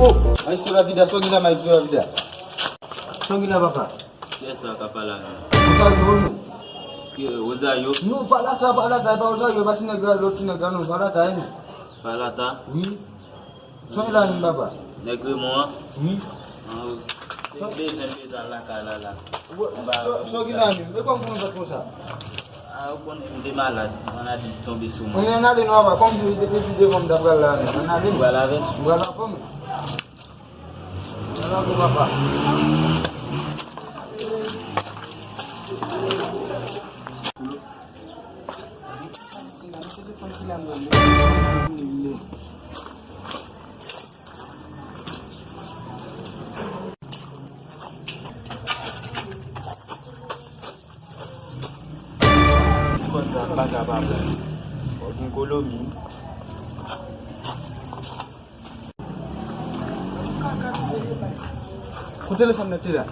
Oh, maestro la vida, sogila maestro la vida. Sogila papa. Yes, kapala. Uzayo. No, palata, ba uzayo basi na gra loti na grano palata ini. Palata? Oui. Sogila ni papa. Negre moi? Oui. Sembeza la kalala. Sogila ni, mais comment on va faire ça? Ah, on est malade, on a dû tomber sur moi. On est allé noir, comme tu dis comme d'après là, on a allé Voilà, voilà comme. Voilà pour papa. Baka baba. Odun kolomi. Ku téléphone na tira.